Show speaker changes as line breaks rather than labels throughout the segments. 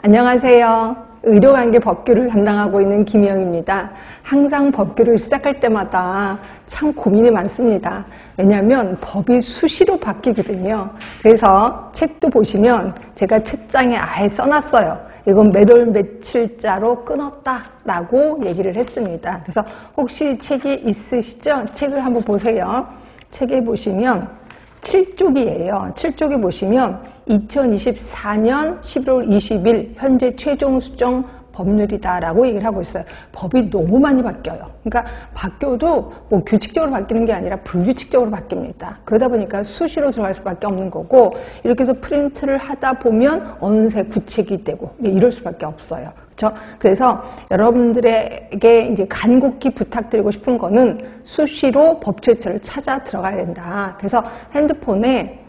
안녕하세요. 의료관계 법규를 담당하고 있는 김희영입니다. 항상 법규를 시작할 때마다 참 고민이 많습니다. 왜냐하면 법이 수시로 바뀌거든요. 그래서 책도 보시면 제가 책장에 아예 써놨어요. 이건 몇 월 며칠자로 끊었다라고 얘기를 했습니다. 그래서 혹시 책이 있으시죠? 책을 한번 보세요. 책에 보시면 7쪽이에요. 7쪽에 보시면 2024년 11월 20일 현재 최종 수정 법률이다라고 얘기를 하고 있어요. 법이 너무 많이 바뀌어요. 그러니까 바뀌어도 뭐 규칙적으로 바뀌는 게 아니라 불규칙적으로 바뀝니다. 그러다 보니까 수시로 들어갈 수밖에 없는 거고, 이렇게 해서 프린트를 하다 보면 어느새 구책이 되고 이럴 수밖에 없어요. 그렇죠? 그래서 여러분들에게 이제 간곡히 부탁드리고 싶은 거는 수시로 법제처를 찾아 들어가야 된다. 그래서 핸드폰에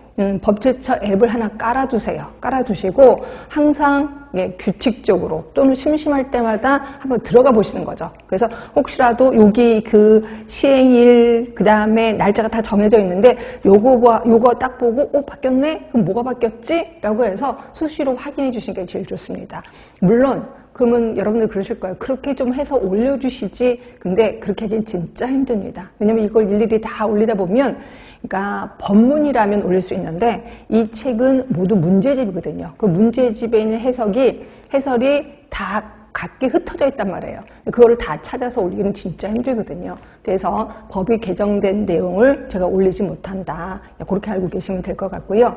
법제처 앱을 하나 깔아두세요. 깔아두시고 항상 규칙적으로 또는 심심할 때마다 한번 들어가 보시는 거죠. 그래서 혹시라도 여기 그 시행일 그 다음에 날짜가 다 정해져 있는데 요거 딱 보고 바뀌었네? 그럼 뭐가 바뀌었지? 라고 해서 수시로 확인해 주시는 게 제일 좋습니다. 물론 그러면 여러분들 그러실 거예요. 그렇게 좀 해서 올려주시지. 근데 그렇게 하긴 진짜 힘듭니다. 왜냐면 이걸 일일이 다 올리다 보면, 그러니까 법문이라면 올릴 수 있는데 이 책은 모두 문제집이거든요. 그 문제집에 있는 해설이 다 각기 흩어져 있단 말이에요. 그거를 다 찾아서 올리기는 진짜 힘들거든요. 그래서 법이 개정된 내용을 제가 올리지 못한다. 그렇게 알고 계시면 될 것 같고요.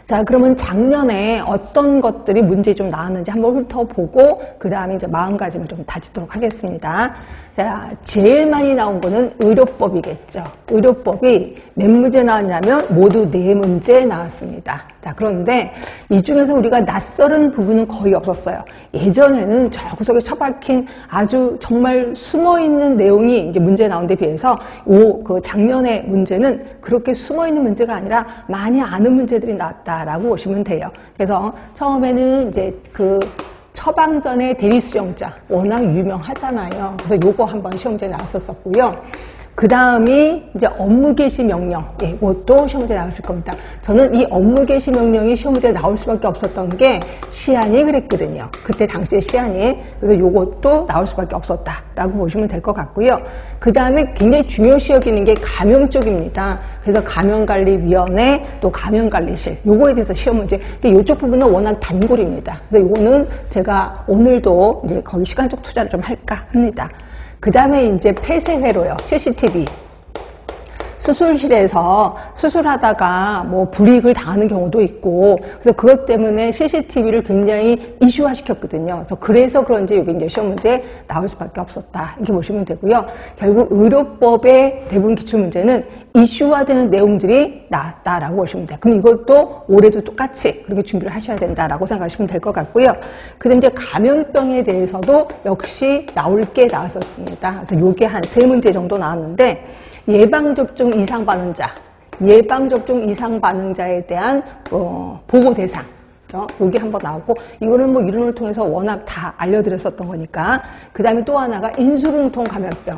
자, 그러면 작년에 어떤 것들이 문제 좀 나왔는지 한번 훑어보고 그 다음에 이제 마음가짐을 좀 다지도록 하겠습니다. 자, 제일 많이 나온 거는 의료법이겠죠. 의료법이 몇 문제 나왔냐면 모두 4문제 나왔습니다. 자, 그런데 이 중에서 우리가 낯설은 부분은 거의 없었어요. 예전에는 저 구석에 처박힌 아주 정말 숨어있는 내용이 이제 문제 나온 데 비해서 그 작년의 문제는 그렇게 숨어있는 문제가 아니라 많이 아는 문제들이 나왔다라고 보시면 돼요. 그래서 처음에는 이제 그 처방전의 대리수정자 워낙 유명하잖아요. 그래서 요거 한번 시험지에 나왔었고요. 그 다음이 이제 업무 개시 명령, 이것도 시험문제에 나왔을 겁니다. 저는 이 업무 개시 명령이 시험문제에 나올 수밖에 없었던 게 시안이 그랬거든요. 그때 당시에 시안이. 그래서 요것도 나올 수밖에 없었다라고 보시면 될 것 같고요. 그 다음에 굉장히 중요시 여기는 게 감염 쪽입니다. 그래서 감염관리위원회 또 감염관리실, 요거에 대해서 시험문제. 근데 요쪽 부분은 워낙 단골입니다. 그래서 요거는 제가 오늘도 이제 거기 시간적 투자를 좀 할까 합니다. 그 다음에 이제 폐쇄회로요. CCTV. 수술실에서 수술하다가 뭐 불이익을 당하는 경우도 있고, 그래서 그것 때문에 CCTV를 굉장히 이슈화시켰거든요. 그래서 그런지 여기 이제 시험 문제 나올 수밖에 없었다. 이렇게 보시면 되고요. 결국 의료법의 대부분 기출문제는 이슈화되는 내용들이 나왔다라고 보시면 돼요. 그럼 이것도 올해도 똑같이 그렇게 준비를 하셔야 된다라고 생각하시면 될 것 같고요. 그 다음에 이제 감염병에 대해서도 역시 나올 게 나왔었습니다. 그래서 요게 한 3문제 정도 나왔는데, 예방접종 이상 반응자에 대한 보고 대상, 여기 한번 나오고, 이거는 뭐 이론을 통해서 워낙 다 알려드렸었던 거니까. 그 다음에 또 하나가 인수공통 감염병.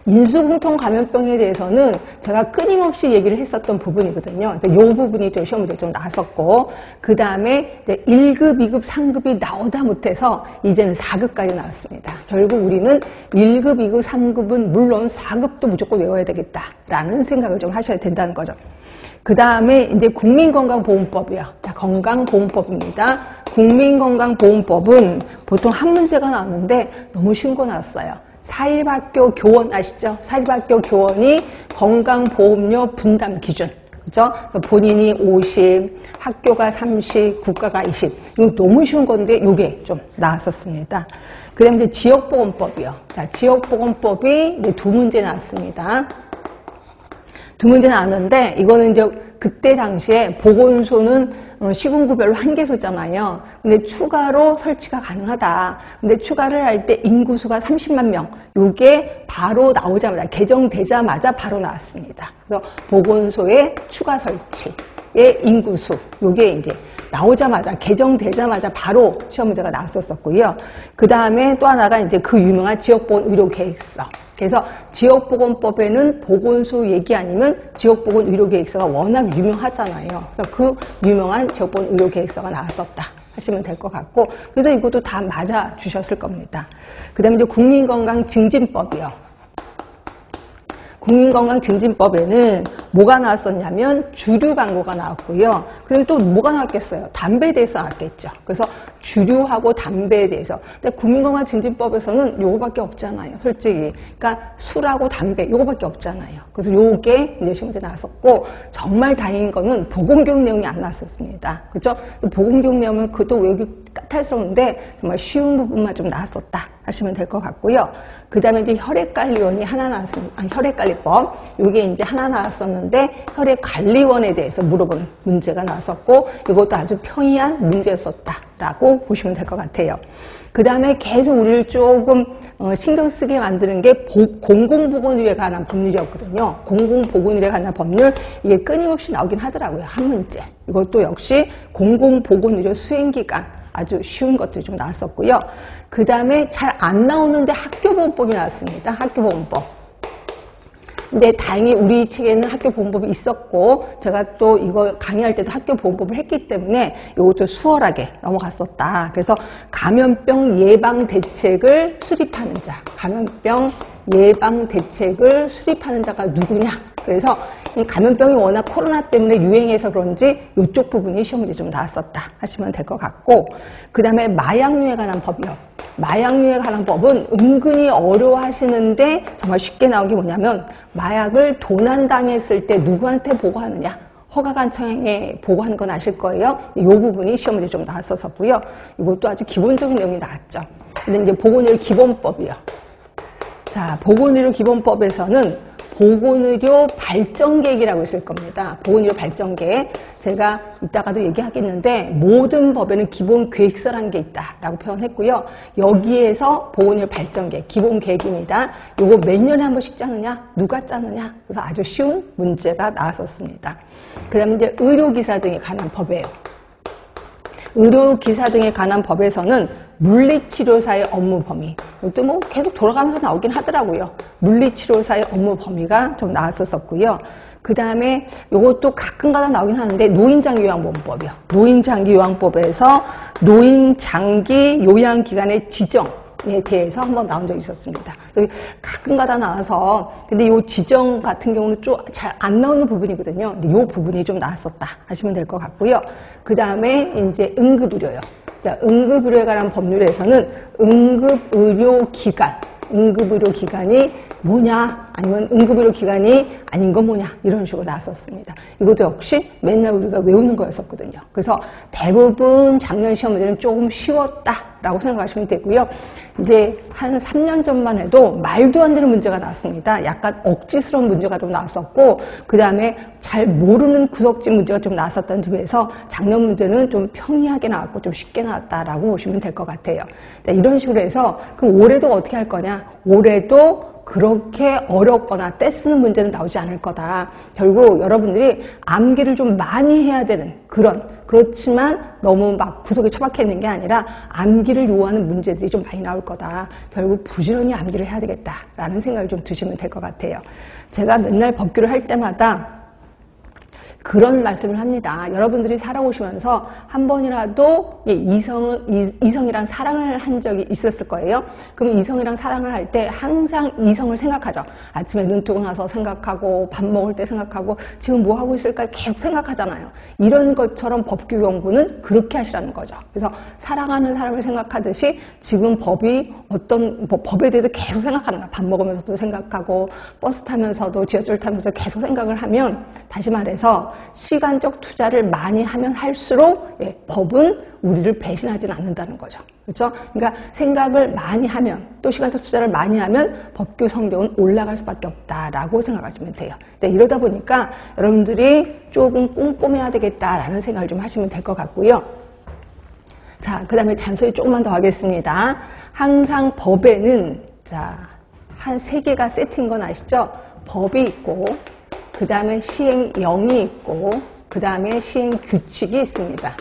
인수공통 감염병에 대해서는 제가 끊임없이 얘기를 했었던 부분이거든요. 그래서 이 부분이 좀 시험문제 좀 나왔었고, 그 다음에 이제 1급, 2급, 3급이 나오다 못해서 이제는 4급까지 나왔습니다. 결국 우리는 1급, 2급, 3급은 물론 4급도 무조건 외워야 되겠다라는 생각을 좀 하셔야 된다는 거죠. 그 다음에 이제 국민건강보험법이요. 자, 건강보험법입니다. 국민건강보험법은 보통 한 문제가 나왔는데 너무 쉬운 거 나왔어요. 사립학교 교원 아시죠? 사립학교 교원이 건강보험료 분담 기준. 그죠? 본인이 50, 학교가 30, 국가가 20. 이거 너무 쉬운 건데 요게 좀 나왔었습니다. 그 다음에 이제 지역보건법이요. 자, 지역보건법이 이제 2문제 나왔습니다. 2문제 나왔는데, 이거는 이제 그때 당시에 보건소는 시군구별로 1개소잖아요. 근데 추가로 설치가 가능하다. 근데 추가를 할 때 인구수가 30만 명. 요게 바로 나오자마자, 개정되자마자 바로 나왔습니다. 그래서 보건소의 추가 설치. 인구수. 요게 이제 나오자마자, 개정되자마자 바로 시험 문제가 나왔었고요. 그 다음에 또 하나가 이제 그 유명한 지역보건의료계획서. 그래서 지역보건법에는 보건소 얘기 아니면 지역보건의료계획서가 워낙 유명하잖아요. 그래서 그 유명한 지역보건의료계획서가 나왔었다 하시면 될 것 같고, 그래서 이것도 다 맞아 주셨을 겁니다. 그 다음에 이제 국민건강증진법이요. 국민건강증진법에는 뭐가 나왔었냐면 주류 광고가 나왔고요. 그다음에 또 뭐가 나왔겠어요? 담배에 대해서 나왔겠죠. 그래서 주류하고 담배에 대해서. 근데 국민건강증진법에서는 요거밖에 없잖아요. 솔직히. 그러니까 술하고 담배 요거밖에 없잖아요. 그래서 요게 이제 시험에 나왔었고, 정말 다행인 거는 보건교육 내용이 안 나왔었습니다. 그렇죠? 보건교육 내용은 그것도 외우기 까탈스러운데 정말 쉬운 부분만 좀 나왔었다 하시면 될 것 같고요. 그 다음에 이제 혈액관리원이 하나 나왔습니다. 혈액관리법. 요게 이제 하나 나왔었는데, 혈액관리원에 대해서 물어보는 문제가 나왔었고, 이것도 아주 평이한 문제였었다라고 보시면 될 것 같아요. 그 다음에 계속 우리를 조금 신경 쓰게 만드는 게 공공보건의료에 관한 법률이었거든요. 공공보건의료에 관한 법률, 이게 끊임없이 나오긴 하더라고요. 한 문제. 이것도 역시 공공보건의료 수행기간, 아주 쉬운 것들이 좀 나왔었고요. 그 다음에 잘 안 나오는데 학교보건법이 나왔습니다. 학교보건법. 근데 다행히 우리 책에는 학교보건법이 있었고, 제가 또 이거 강의할 때도 학교보건법을 했기 때문에 이것도 수월하게 넘어갔었다. 그래서 감염병 예방 대책을 수립하는 자, 감염병 예방 대책을 수립하는 자가 누구냐? 그래서 이 감염병이 워낙 코로나 때문에 유행해서 그런지 이쪽 부분이 시험 문제 좀 나왔었다 하시면 될 것 같고, 그 다음에 마약류에 관한 법이요. 마약류에 관한 법은 은근히 어려워하시는데 정말 쉽게 나온 게 뭐냐면, 마약을 도난당했을 때 누구한테 보고하느냐? 허가관청에 보고하는 건 아실 거예요. 이 부분이 시험 문제 좀 나왔었고요. 이것도 아주 기본적인 내용이 나왔죠. 근데 이제 보건의료 기본법이요. 자, 보건의료 기본법에서는 보건의료 발전계획이라고 있을 겁니다. 보건의료 발전계획. 제가 이따가도 얘기하겠는데, 모든 법에는 기본 계획서라는 게 있다라고 표현했고요. 여기에서 보건의료 발전계획, 기본 계획입니다. 요거 몇 년에 한 번씩 짜느냐? 누가 짜느냐? 그래서 아주 쉬운 문제가 나왔었습니다. 그 다음에 이제 의료기사 등에 관한 법이에요. 의료기사 등에 관한 법에서는 물리치료사의 업무 범위. 이것도 뭐 계속 돌아가면서 나오긴 하더라고요. 물리치료사의 업무 범위가 좀 나왔었고요. 그 다음에 이것도 가끔가다 나오긴 하는데, 노인장기요양보험법이요. 노인장기요양법에서 노인장기 요양기관의 지정에 대해서 한번 나온 적이 있었습니다. 가끔가다 나와서, 근데 이 지정 같은 경우는 좀 잘 안 나오는 부분이거든요. 근데 이 부분이 좀 나왔었다 하시면 될 것 같고요. 그 다음에 이제 응급의료요. 자, 응급의료에 관한 법률에서는 응급의료기관, 응급의료기관이 뭐냐, 아니면 응급의료기관이 아닌 건 뭐냐, 이런 식으로 나왔었습니다. 이것도 역시 맨날 우리가 외우는 거였었거든요. 그래서 대부분 작년 시험 문제는 조금 쉬웠다라고 생각하시면 되고요. 이제 한 3년 전만 해도 말도 안 되는 문제가 나왔습니다. 약간 억지스러운 문제가 좀 나왔었고, 그 다음에 잘 모르는 구석진 문제가 좀 나왔었던 점에서 작년 문제는 좀 평이하게 나왔고 좀 쉽게 나왔다라고 보시면 될 것 같아요. 이런 식으로 해서 그럼 올해도 어떻게 할 거냐? 올해도 그렇게 어렵거나 떼쓰는 문제는 나오지 않을 거다. 결국 여러분들이 암기를 좀 많이 해야 되는 그렇지만 너무 막 구석에 처박혀 있는 게 아니라 암기를 요하는 문제들이 좀 많이 나올 거다. 결국 부지런히 암기를 해야 되겠다라는 생각을 좀 드시면 될 것 같아요. 제가 맨날 법규를 할 때마다 그런 말씀을 합니다. 여러분들이 살아오시면서 한 번이라도 이성이랑 사랑을 한 적이 있었을 거예요. 그럼 이성이랑 사랑을 할 때 항상 이성을 생각하죠. 아침에 눈 뜨고 나서 생각하고, 밥 먹을 때 생각하고, 지금 뭐 하고 있을까 계속 생각하잖아요. 이런 것처럼 법규 연구는 그렇게 하시라는 거죠. 그래서 사랑하는 사람을 생각하듯이 지금 법에 대해서 계속 생각하는 거예요. 밥 먹으면서도 생각하고, 버스 타면서도, 지하철 타면서 계속 생각을 하면, 다시 말해서 시간적 투자를 많이 하면 할수록 법은 우리를 배신하지는 않는다는 거죠. 그렇죠? 그러니까 생각을 많이 하면, 또 시간적 투자를 많이 하면 법규 성적은 올라갈 수밖에 없다라고 생각하시면 돼요. 이러다 보니까 여러분들이 조금 꼼꼼해야 되겠다라는 생각을 좀 하시면 될 것 같고요. 자, 그 다음에 잔소리 조금만 더 하겠습니다. 항상 법에는 한 3개가 세트인 건 아시죠? 법이 있고, 그 다음에 시행령이 있고, 그 다음에 시행 규칙이 있습니다.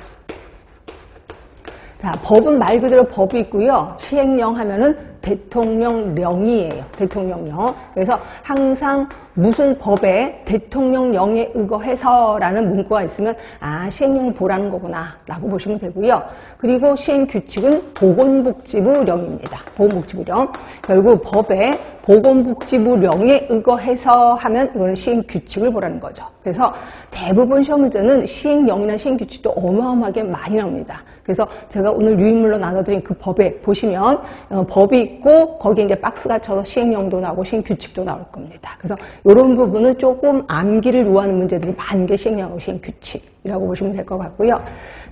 자, 법은 말 그대로 법이 있고요. 시행령 하면은 대통령령이에요. 대통령령. 그래서 항상 무슨 법에 대통령령에 의거해서라는 문구가 있으면 아, 시행령 보라는 거구나 라고 보시면 되고요. 그리고 시행규칙은 보건복지부령입니다. 보건복지부령. 결국 법에 보건복지부령에 의거해서 하면 이거는 시행규칙을 보라는 거죠. 그래서 대부분 시험 문제는 시행령이나 시행규칙도 어마어마하게 많이 나옵니다. 그래서 제가 오늘 유인물로 나눠드린 그 법에 보시면 법이 있고 거기에 이제 박스가 쳐서 시행령도 나오고 시행규칙도 나올 겁니다. 그래서 이런 부분은 조금 암기를 요하는 문제들이 많은 게 시행령하고 시행규칙이라고 보시면 될 것 같고요.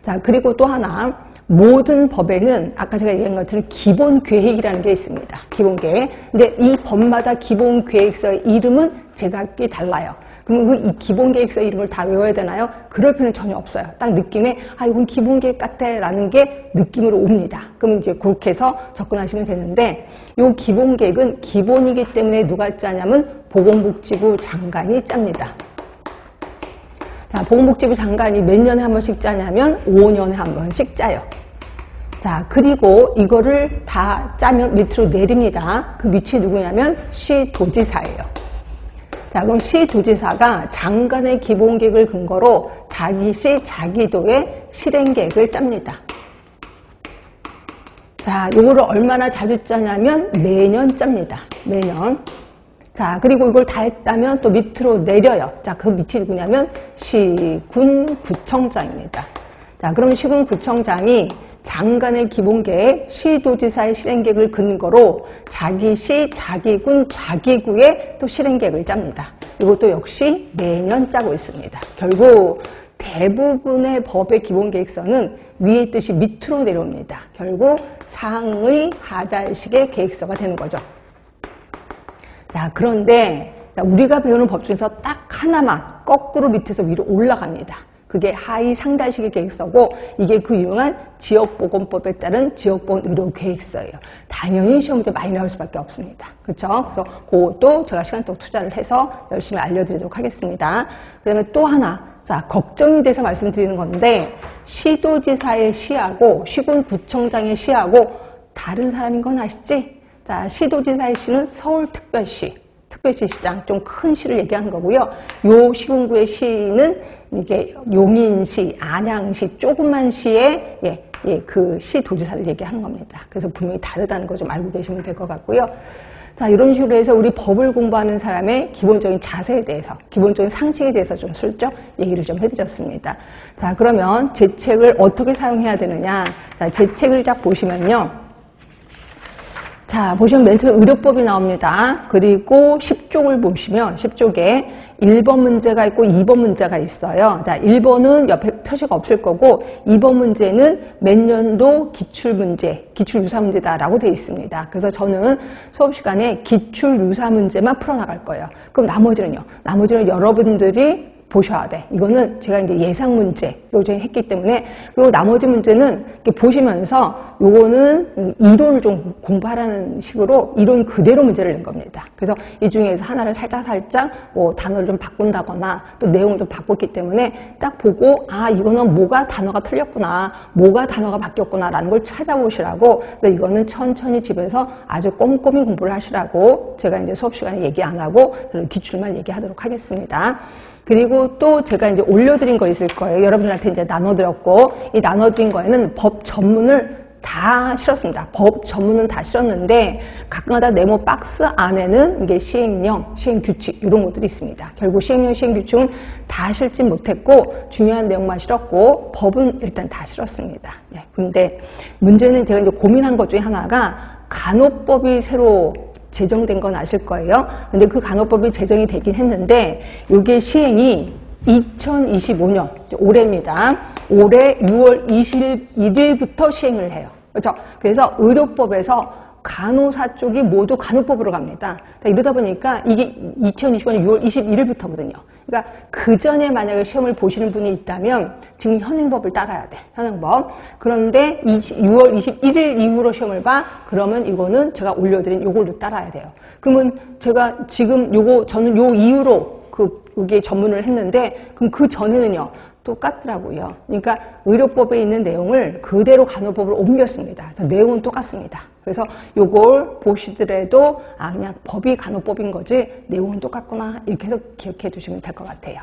자, 그리고 또 하나 모든 법에는 아까 제가 얘기한 것처럼 기본계획이라는 게 있습니다. 기본계획. 근데 이 법마다 기본계획서의 이름은 제각기 달라요. 그럼 이 기본계획서 이름을 다 외워야 되나요? 그럴 필요는 전혀 없어요. 딱 느낌에 아 이건 기본계획 같아라는 게 느낌으로 옵니다. 그럼 이제 그렇게 해서 접근하시면 되는데 이 기본계획은 기본이기 때문에 누가 짜냐면 보건복지부 장관이 짭니다. 자, 보건복지부 장관이 몇 년에 한 번씩 짜냐면 5년에 한 번씩 짜요. 자, 그리고 이거를 다 짜면 밑으로 내립니다. 그 밑이 누구냐면 시도지사예요. 자, 그럼 시도지사가 장관의 기본계획을 근거로 자기 시, 자기 도의 실행계획을 짭니다. 자, 요거를 얼마나 자주 짜냐면 매년 짭니다. 매년. 자, 그리고 이걸 다 했다면 또 밑으로 내려요. 자, 그 밑이 누구냐면 시군구청장입니다. 자, 그러면 시군구청장이 장관의 기본계획, 시도지사의 실행계획을 근거로 자기 시, 자기 군, 자기 구의 또 실행계획을 짭니다. 이것도 역시 매년 짜고 있습니다. 결국 대부분의 법의 기본계획서는 위의 뜻이 밑으로 내려옵니다. 결국 상의 하달식의 계획서가 되는 거죠. 자, 그런데 우리가 배우는 법 중에서 딱 하나만 거꾸로 밑에서 위로 올라갑니다. 그게 하위 상달식의 계획서고 이게 그 유명한 지역보건법에 따른 지역보건의료계획서예요. 당연히 시험 문제 많이 나올 수밖에 없습니다. 그렇죠? 그래서 그것도 제가 시간 또 투자를 해서 열심히 알려드리도록 하겠습니다. 그 다음에 또 하나, 자, 걱정이 돼서 말씀드리는 건데 시도지사의 시하고 시군구청장의 시하고 다른 사람인 건 아시지? 자, 시도지사의 시는 서울특별시, 특별시시장, 좀 큰 시를 얘기하는 거고요. 요 시군구의 시는 이게 용인시, 안양시, 조그만 시의 그 시도지사를 얘기하는 겁니다. 그래서 분명히 다르다는 거 좀 알고 계시면 될 것 같고요. 자, 이런 식으로 해서 우리 법을 공부하는 사람의 기본적인 자세에 대해서, 기본적인 상식에 대해서 좀 슬쩍 얘기를 좀 해드렸습니다. 자, 그러면 제 책을 어떻게 사용해야 되느냐. 자, 제 책을 딱 보시면요. 자, 보시면 맨 처음에 의료법이 나옵니다. 그리고 10쪽을 보시면 10쪽에 1번 문제가 있고 2번 문제가 있어요. 자, 1번은 옆에 표시가 없을 거고 2번 문제는 몇 년도 기출문제, 기출유사문제다라고 되어 있습니다. 그래서 저는 수업 시간에 기출유사문제만 풀어나갈 거예요. 그럼 나머지는 여러분들이 보셔야 돼. 이거는 제가 이제 예상 문제 요즘 했기 때문에 그리고 나머지 문제는 이렇게 보시면서 요거는 이론을 좀 공부하라는 식으로 이론 그대로 문제를 낸 겁니다. 그래서 이 중에서 하나를 살짝 뭐 단어를 좀 바꾼다거나 또 내용을 좀 바꿨기 때문에 딱 보고 아 이거는 뭐가 단어가 틀렸구나, 뭐가 단어가 바뀌었구나라는 걸 찾아보시라고. 그래서 이거는 천천히 집에서 아주 꼼꼼히 공부를 하시라고 제가 이제 수업 시간에 얘기 안 하고 기출만 얘기하도록 하겠습니다. 그리고 또 제가 이제 올려드린 거 있을 거예요. 여러분들한테 이제 나눠드렸고, 이 나눠드린 거에는 법 전문을 다 실었습니다. 법 전문은 다 실었는데, 가끔가다 네모 박스 안에는 이게 시행령, 시행규칙, 이런 것들이 있습니다. 결국 시행령, 시행규칙은 다 실진 못했고, 중요한 내용만 실었고, 법은 일단 다 실었습니다. 네, 근데 문제는 제가 이제 고민한 것 중에 하나가 간호법이 새로 제정된 건 아실 거예요. 근데 그 간호법이 제정이 되긴 했는데 이게 시행이 2025년 올해입니다. 올해 6월 21일부터 시행을 해요. 그렇죠? 그래서 의료법에서 간호사 쪽이 모두 간호법으로 갑니다. 이러다 보니까 이게 2025년 6월 21일부터거든요. 그러니까 그 전에 만약에 시험을 보시는 분이 있다면 지금 현행법을 따라야 돼. 현행법. 그런데 6월 21일 이후로 시험을 봐. 그러면 이거는 제가 올려드린 요걸로 따라야 돼요. 그러면 제가 지금 저는 요 이후로 그 여기에 전문을 했는데, 그럼 그 전에는요, 똑같더라고요. 그러니까 의료법에 있는 내용을 그대로 간호법으로 옮겼습니다. 그래서 내용은 똑같습니다. 그래서 요걸 보시더라도 그냥 법이 간호법인 거지 내용은 똑같구나 이렇게 해서 기억해 두시면 될 것 같아요.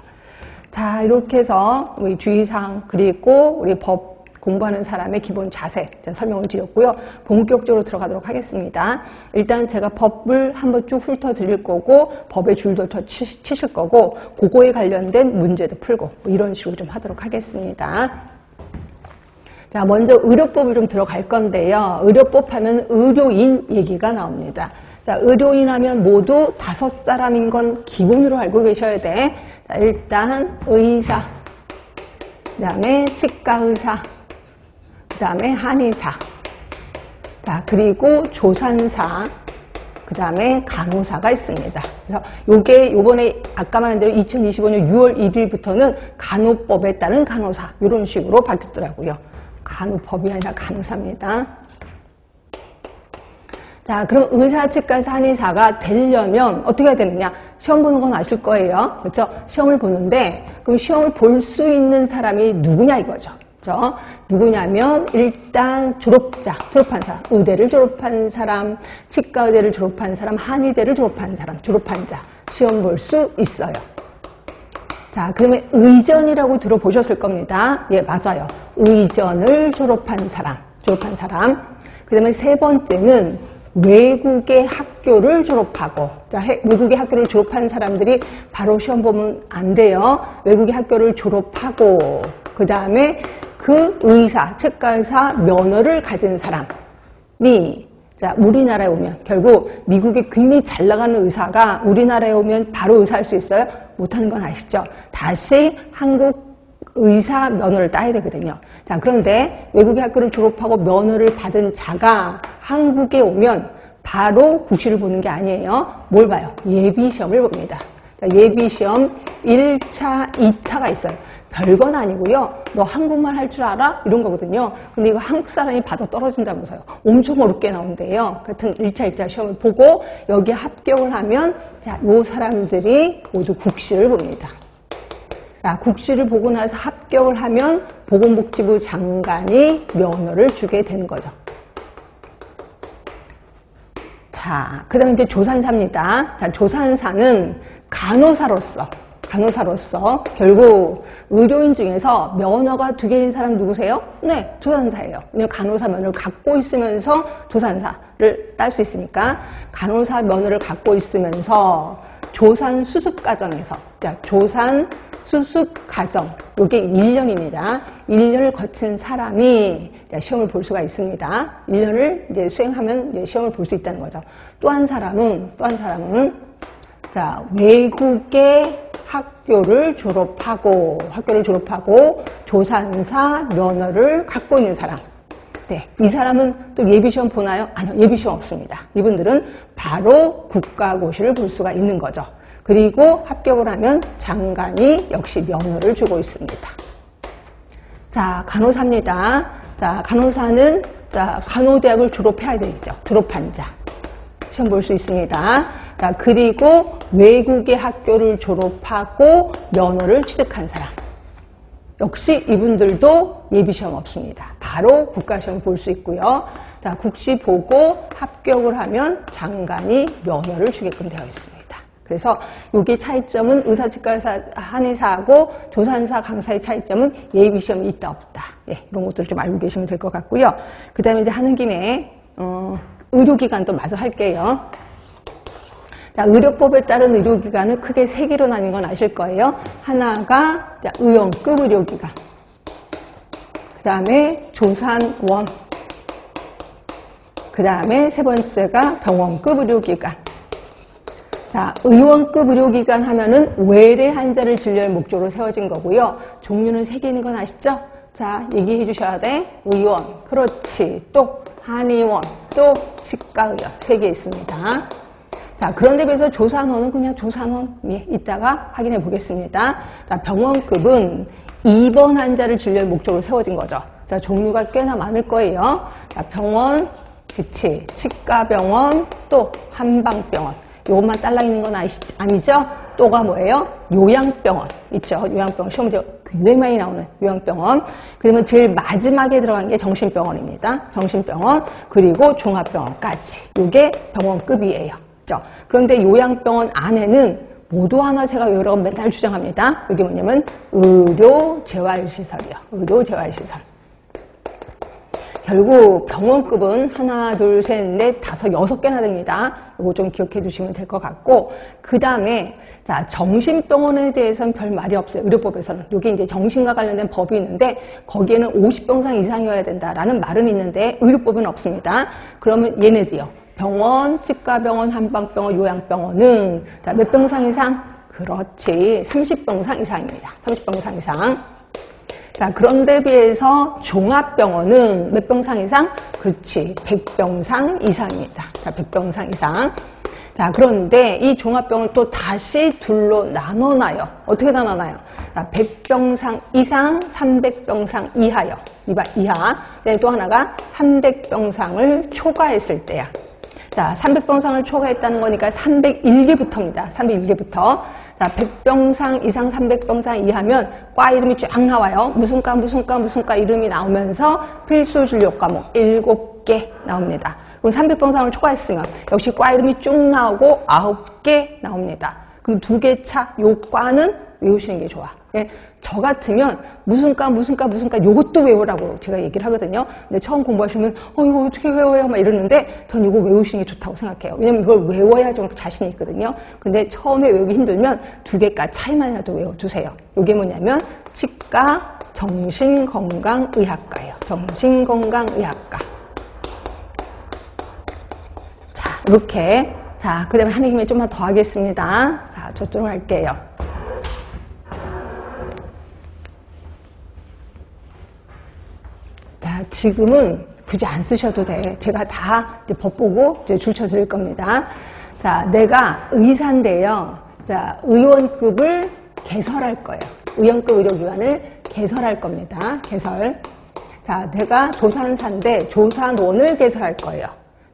자, 이렇게 해서 우리 주의사항 그리고 우리 법 공부하는 사람의 기본 자세 설명을 드렸고요. 본격적으로 들어가도록 하겠습니다. 일단 제가 법을 한번 쭉 훑어드릴 거고 법의 줄도 더 치실 거고 그거에 관련된 문제도 풀고 뭐 이런 식으로 좀 하도록 하겠습니다. 자, 먼저 의료법을 좀 들어갈 건데요. 의료법 하면 의료인 얘기가 나옵니다. 자, 의료인 하면 모두 5사람인 건 기본으로 알고 계셔야 돼. 자, 일단 의사, 그 다음에 치과의사, 그 다음에 한의사, 자, 그리고 조산사, 그 다음에 간호사가 있습니다. 그래서 요게 요번에 아까 말한 대로 2025년 6월 1일부터는 간호법에 따른 간호사, 이런 식으로 바뀌었더라고요. 간호법이 아니라 간호사입니다. 자, 그럼 의사, 치과의사, 한의사가 되려면 어떻게 해야 되느냐? 시험 보는 건 아실 거예요. 그렇죠? 시험을 보는데, 그럼 시험을 볼 수 있는 사람이 누구냐 이거죠. 그렇죠? 누구냐면 일단 졸업한 사람, 의대를 졸업한 사람, 치과의대를 졸업한 사람, 한의대를 졸업한 사람, 졸업한 자 시험 볼 수 있어요. 자, 그러면 의전이라고 들어보셨을 겁니다. 예, 맞아요. 의전을 졸업한 사람. 그 다음에 세 번째는 외국의 학교를 졸업하고, 자, 외국의 학교를 졸업한 사람들이 바로 시험 보면 안 돼요. 외국의 학교를 졸업하고, 그 다음에 그 의사, 치과의사 면허를 가진 사람이, 자, 우리나라에 오면, 결국 미국에 굉장히 잘 나가는 의사가 우리나라에 오면 바로 의사할 수 있어요? 못하는 건 아시죠? 다시 한국 의사 면허를 따야 되거든요. 자, 그런데 외국의 학교를 졸업하고 면허를 받은 자가 한국에 오면 바로 국시를 보는 게 아니에요. 뭘 봐요? 예비시험을 봅니다. 자, 예비시험 1차, 2차가 있어요. 별건 아니고요. 너 한국말 할 줄 알아? 이런 거거든요. 근데 이거 한국 사람이 받아 떨어진다면서요. 엄청 어렵게 나온대요. 하여튼 1차, 2차 시험을 보고 여기에 합격을 하면 자, 요 사람들이 모두 국시를 봅니다. 자, 국시를 보고 나서 합격을 하면 보건복지부 장관이 면허를 주게 되는 거죠. 자, 그 다음에 이제 조산사입니다. 자, 조산사는 간호사로서 결국 의료인 중에서 면허가 2개인 사람 누구세요? 네, 조산사예요. 간호사 면허를 갖고 있으면서 조산사를 딸 수 있으니까 간호사 면허를 갖고 있으면서 조산 수습 과정에서, 자, 조산 수습 과정, 이게 1년입니다. 1년을 거친 사람이 시험을 볼 수가 있습니다. 1년을 이제 수행하면 이제 시험을 볼 수 있다는 거죠. 또 한 사람은 자, 외국의 학교를 졸업하고 조산사 면허를 갖고 있는 사람. 네, 이 사람은 또 예비시험 보나요? 아니요, 예비시험 없습니다. 이분들은 바로 국가고시를 볼 수가 있는 거죠. 그리고 합격을 하면 장관이 역시 면허를 주고 있습니다. 자, 간호사입니다. 자, 간호사는 자, 간호대학을 졸업해야 되겠죠. 졸업한 자. 시험 볼 수 있습니다. 자, 그리고 외국의 학교를 졸업하고 면허를 취득한 사람. 역시 이분들도 예비시험 없습니다. 바로 국가시험 볼 수 있고요. 자, 국시 보고 합격을 하면 장관이 면허를 주게끔 되어 있습니다. 그래서 여기 차이점은 의사, 치과의사, 한의사하고 조산사, 강사의 차이점은 예비시험이 있다 없다. 네, 이런 것들 좀 알고 계시면 될 것 같고요. 그 다음에 이제 하는 김에 의료기관도 마저 할게요. 자, 의료법에 따른 의료기관은 크게 3개로 나뉜 건 아실 거예요. 하나가 자, 의원급 의료기관, 그 다음에 조산원, 그 다음에 세 번째가 병원급 의료기관. 자, 의원급 의료기관 하면은 외래 환자를 진료할 목적으로 세워진 거고요. 종류는 3개 있는 건 아시죠? 자, 얘기해 주셔야 돼. 의원, 그렇지. 또 한의원, 또 치과의원 3개 있습니다. 자, 그런데 비해서 조산원은 그냥 조산원, 예, 이따가 확인해 보겠습니다. 자, 병원급은 입원 환자를 진료할 목적으로 세워진 거죠. 자, 종류가 꽤나 많을 거예요. 자, 병원, 그치. 치과병원, 또 한방병원. 요것만 딸랑 있는 건 아니죠? 또가 뭐예요? 요양병원 있죠. 요양병원 시험 문제 굉장히 많이 나오는 요양병원. 그러면 제일 마지막에 들어간 게 정신병원입니다. 정신병원 그리고 종합병원까지. 이게 병원급이에요. 그렇죠? 그런데 요양병원 안에는 모두 하나 제가 여러 번 맨날 주장합니다. 이게 뭐냐면 의료재활시설이요. 의료재활시설. 결국 병원급은 하나, 둘, 셋, 넷, 다섯, 6개나 됩니다. 이거 좀 기억해 두시면 될 것 같고, 그 다음에, 자, 정신병원에 대해서는 별 말이 없어요. 의료법에서는. 여기 이제 정신과 관련된 법이 있는데, 거기에는 50병상 이상이어야 된다라는 말은 있는데, 의료법은 없습니다. 그러면 얘네들요. 병원, 치과병원, 한방병원, 요양병원은, 자, 몇 병상 이상? 그렇지. 30병상 이상입니다. 30병상 이상. 자, 그런데 비해서 종합병원은 몇 병상 이상? 그렇지. 100병상 이상입니다. 자, 100병상 이상. 자, 그런데 이 종합병원 또 다시 둘로 나눠놔요. 어떻게 나눠놔요? 자, 100병상 이상, 300병상 이하요. 이하. 네, 또 하나가 300병상을 초과했을 때야. 자, 300병상을 초과했다는 거니까 301개부터입니다. 301개부터. 자, 100병상 이상 300병상 이하면 과 이름이 쫙 나와요. 무슨 과 이름이 나오면서 필수 진료 과목 7개 나옵니다. 그럼 300병상을 초과했으면 역시 과 이름이 쭉 나오고 9개 나옵니다. 그럼 2개 차, 요 과는 외우시는 게 좋아. 예, 저 같으면 무슨 과 요것도 외우라고 제가 얘기를 하거든요. 근데 처음 공부하시면 이거 어떻게 외워요? 막 이러는데 전 이거 외우시는 게 좋다고 생각해요. 왜냐면 이걸 외워야 좀 자신이 있거든요. 근데 처음에 외우기 힘들면 2개과 차이만이라도 외워주세요. 이게 뭐냐면 치과 정신건강의학과예요. 정신건강의학과. 자, 이렇게. 자, 그 다음에 하는 김에 좀만 더 하겠습니다. 자, 저쪽으로 할게요. 자, 지금은 굳이 안 쓰셔도 돼. 제가 다 이제 법 보고 이제 줄쳐 드릴 겁니다. 자, 내가 의사인데요. 자, 의원급을 개설할 거예요. 의원급 의료기관을 개설할 겁니다. 개설. 자, 내가 조산사인데 조산원을 개설할 거예요.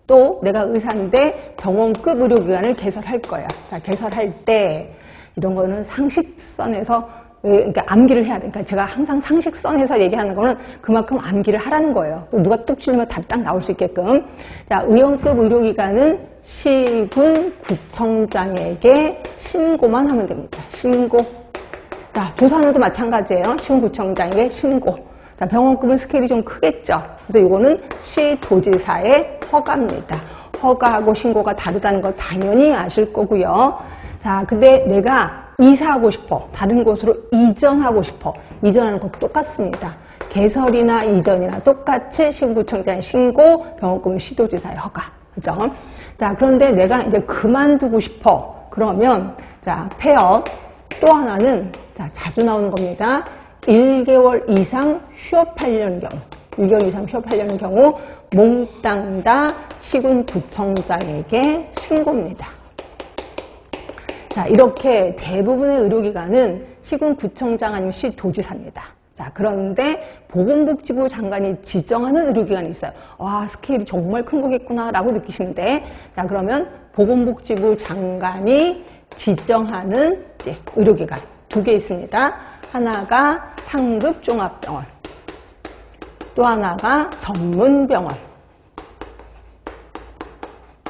또 내가 의사인데 병원급 의료기관을 개설할 거야. 자, 개설할 때 이런 거는 상식선에서 그러니까 암기를 해야 돼. 그러니까 제가 항상 상식선에서 얘기하는 거는 그만큼 암기를 하라는 거예요. 또 누가 뚝 치면 답이 딱 나올 수 있게끔. 자, 의원급 의료기관은 시군구청장에게 신고만 하면 됩니다. 신고. 자, 조산원도 마찬가지예요. 시군구청장에게 신고. 자, 병원급은 스케일이 좀 크겠죠. 그래서 이거는 시도지사의 허가입니다. 허가하고 신고가 다르다는 거 당연히 아실 거고요. 자, 근데 내가 이사하고 싶어. 다른 곳으로 이전하고 싶어. 이전하는 것도 똑같습니다. 개설이나 이전이나 똑같이 시군구청장의 신고, 병원급은 시도지사의 허가. 그죠? 자, 그런데 내가 이제 그만두고 싶어. 그러면, 자, 폐업. 또 하나는, 자, 자주 나오는 겁니다. 1개월 이상 휴업하려는 경우. 1개월 이상 휴업하려는 경우, 몽땅 다 시군구청장에게 신고입니다. 자, 이렇게 대부분의 의료기관은 시군구청장 아니면 시도지사입니다. 자, 그런데 보건복지부 장관이 지정하는 의료기관이 있어요. 와, 스케일이 정말 큰 거겠구나 라고 느끼시면 돼. 자, 그러면 보건복지부 장관이 지정하는 의료기관 2개 있습니다. 하나가 상급종합병원, 또 하나가 전문병원.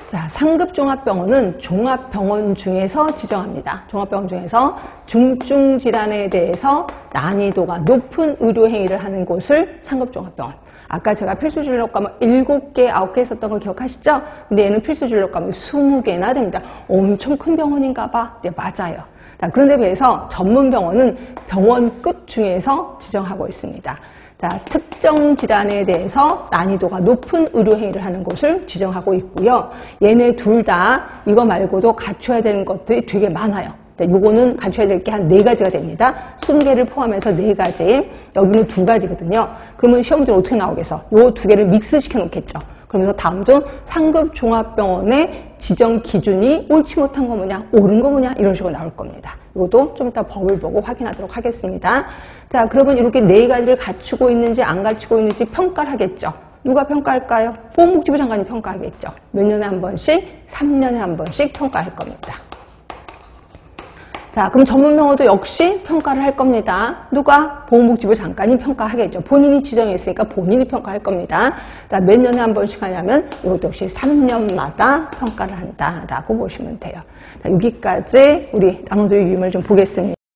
자, 상급종합병원은 종합병원 중에서 지정합니다. 종합병원 중에서 중증 질환에 대해서 난이도가 높은 의료행위를 하는 곳을 상급종합병원. 아까 제가 필수진료 과목 7개, 9개 있었던 거 기억하시죠? 근데 얘는 필수진료 과목이 20개나 됩니다. 엄청 큰 병원인가 봐. 네, 맞아요. 자, 그런데 비해서 전문병원은 병원급 중에서 지정하고 있습니다. 자, 특정 질환에 대해서 난이도가 높은 의료행위를 하는 곳을 지정하고 있고요. 얘네 둘 다 이거 말고도 갖춰야 되는 것들이 되게 많아요. 요거는 갖춰야 될 게 한 4가지가 됩니다. 20개를 포함해서 4가지. 여기는 2가지거든요. 그러면 시험 문제는 어떻게 나오겠어? 요 2개를 믹스시켜 놓겠죠. 그러면서 다음 중 상급 종합병원의 지정 기준이 옳지 못한 거 뭐냐, 옳은 거 뭐냐, 이런 식으로 나올 겁니다. 이것도 좀 이따 법을 보고 확인하도록 하겠습니다. 자, 그러면 이렇게 4가지를 갖추고 있는지 안 갖추고 있는지 평가를 하겠죠. 누가 평가할까요? 보건복지부 장관이 평가하겠죠. 몇 년에 한 번씩? 3년에 한 번씩 평가할 겁니다. 자, 그럼 전문명호도 역시 평가를 할 겁니다. 누가? 보건복지부 장관이 평가하겠죠. 본인이 지정했으니까 본인이 평가할 겁니다. 자, 몇 년에 한 번씩 하냐면 이것도 역시 3년마다 평가를 한다라고 보시면 돼요. 자, 여기까지 우리 단어들의 유형을 좀 보겠습니다.